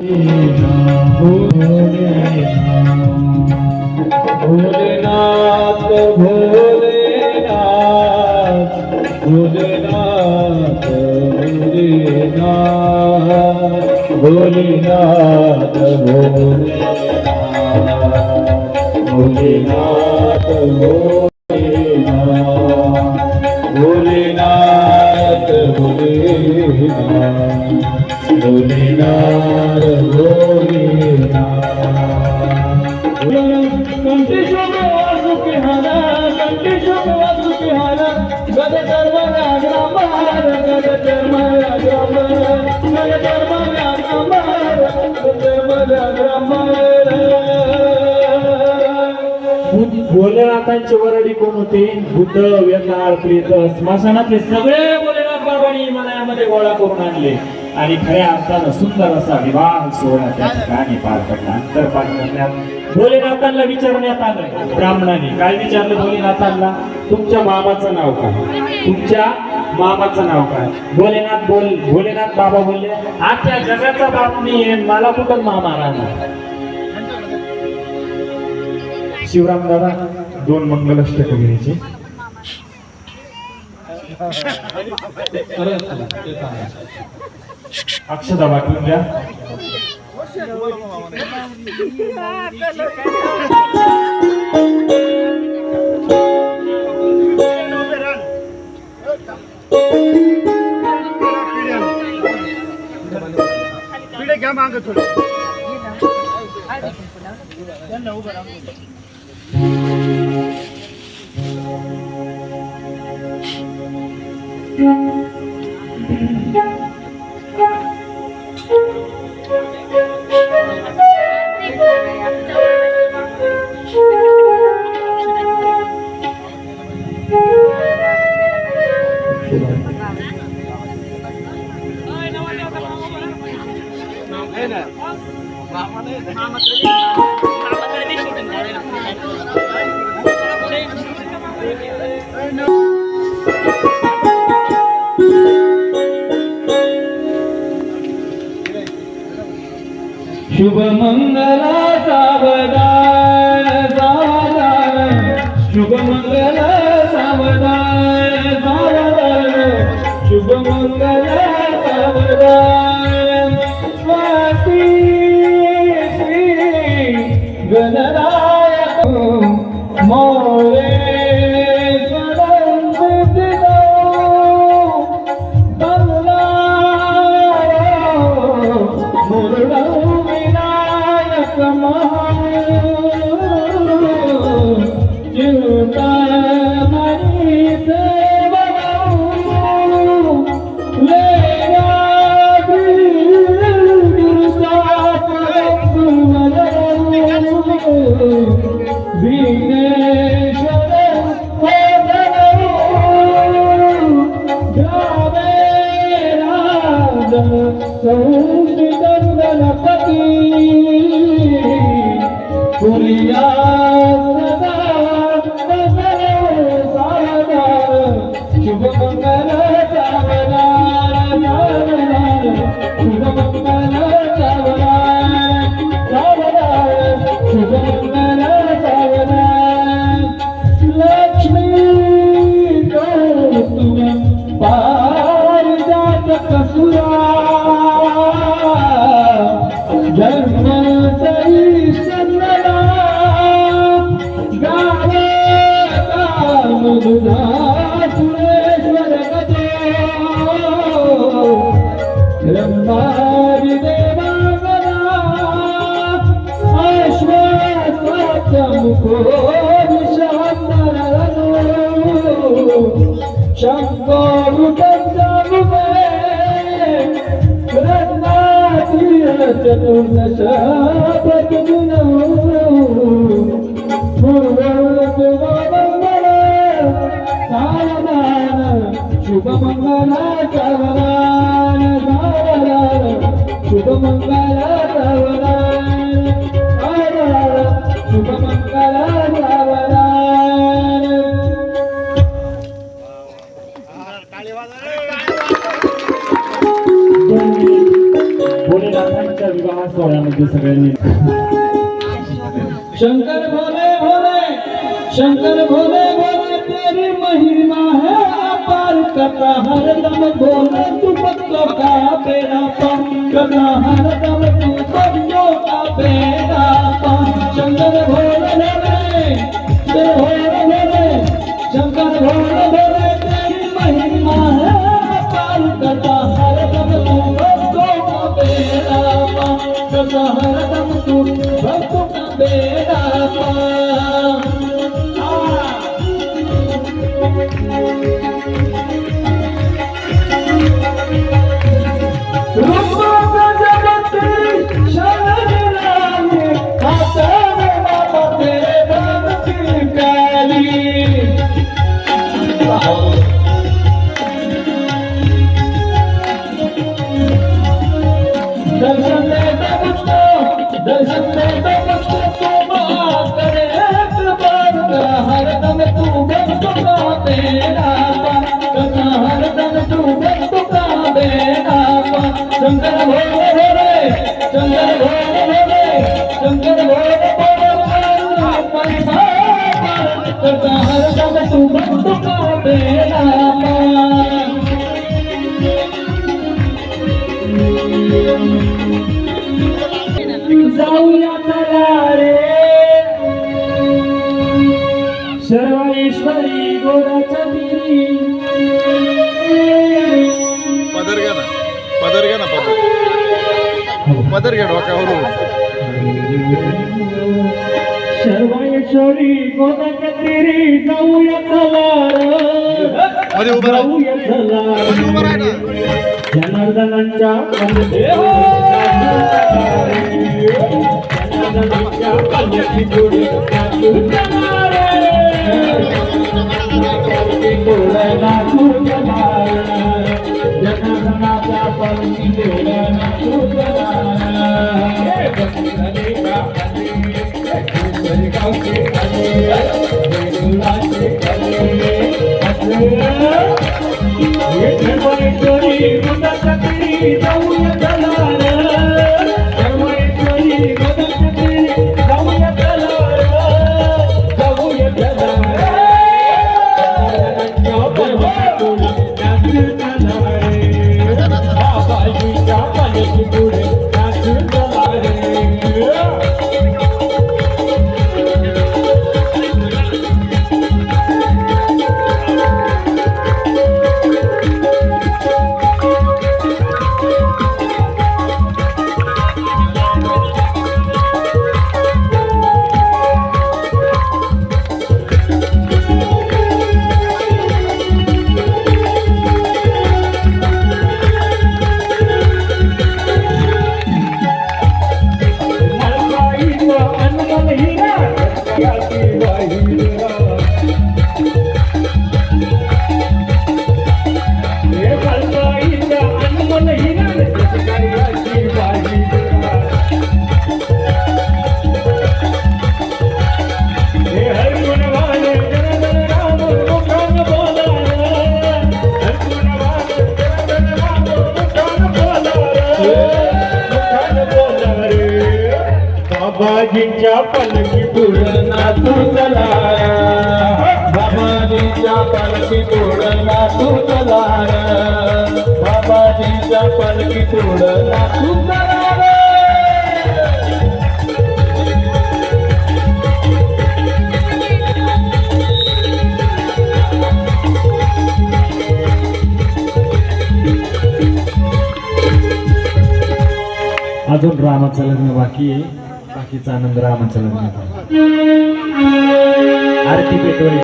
भोलेनाथ भोलेनाथ भोलेनाथ भोलेनाथ भोलेनाथ भोलेनाथ भोलेनाथ भोलेनाथ भोलेनाथ भोलेनाथ कंठेश्वर वासुकी हाना कंठेश्वर वासुकी हाना गद धर्म राजरामार गद धर्म राजरामार गद धर्म राजरामार गद धर्म राजरामार। भोलेनाथांची वरडी कोण होते? बुद्ध, वेताळ, प्रेत, स्मशानातले सगळे भोलेनाथ बाबांनी हिमालयामध्ये गोळा करून आणले आणि खऱ्या अर्थानं सुंदर असा विवाह सोहळा त्या ठिकाणी पार पडला। अंतरपाठ करण्यात भोलेनाथांना विचारण्यात आलं ब्राह्मणाने। काय विचारलं भोलेनाथांना? तुमच्या मामाचं नाव काय? तुमच्या मामाचं नाव काय? भोलेनाथ बाबा बोलले, आजच्या जगाचा बाप मी आहे, मला कुठं मामा राहणार? शिवराम दादा 2 मंगलाष्टक घ्यायचे। अक्षता वाटून द्या। घ्या माग थोडं शुभ मंगला सावधान सावधान शुभ मंगला सावधान सावधान शुभ मंगला सावधान स्वाती श्री गणराय मोरे शुभ मंगला सावधान शुभ मंगला सावधान शुभ मंगला सावधान। भोलेनाथांच्या विवाहास सोहळ्यामध्ये सगळ्यांनी शंकर भोले भोले, शंकर भोले भोले, तेरी महिमा है अपार, कथा हरदम बोले तू भक्तों का बेड़ा पार, कथा हरदम तू भक्तों का बेड़ा पार। शंकर भोले भोले, भोले भोले, शंकर भोले भोले, तेरी महिमा है अपार, कथा हरदम तू भक्तों का बेड़ा पार, कथा हरदम तू भक्तों का बेड़ा पार। दर्शन दे दो मुझको तुम करे एक बार, हरदम तू भक्तों का बेड़ा पार, हरदम तू भक्तों का बेड़ा पार। शंकर भोले भोले, शंकर भोले भोले, शंकर भोले भोले, हरदम तू भक्तों का बेड़ा पार। जाऊया चला रे सर्वेश्वरी गोदाच्या तिरी, पदर घ्या ना, पदर घ्या ना, पदर घ्या डोक्यावर। सर्वेश्वरी गोदाच्या तिरी जाऊया चला रे, मध्ये उभं राहा, जाऊया चला मध्ये उभं राहा ना। जनार्दनांच्या जनार्दनांच्या पालखी जोडी नाचू चला रे, पालखी जोडी नाचू चला रे, जनार्दनाच्या पालखी जोडी नाचू चला रे। बसले का बसले गावचे आले, वेगुलाचे सर्वेश्वरी गोदाच्या तिरी जाऊया चला रे, सर्वेश्वरी गोदाच्या तिरी जाऊया चला रे, जाऊया चला रे, बाबाजीच्या पालखी पुढे नाचू चला रे। बाबाजीच्या पालखी पुढे नाचू चला, बाबाजीच्या पालखी पुढे नाचू चला, बाबाजीच्या पालखी पुढे नाचू चला। अजून रामाचं लग्न बाकी आहे, बाकीचा आनंद रामाच्या लग्नात। आरती पेटवायची।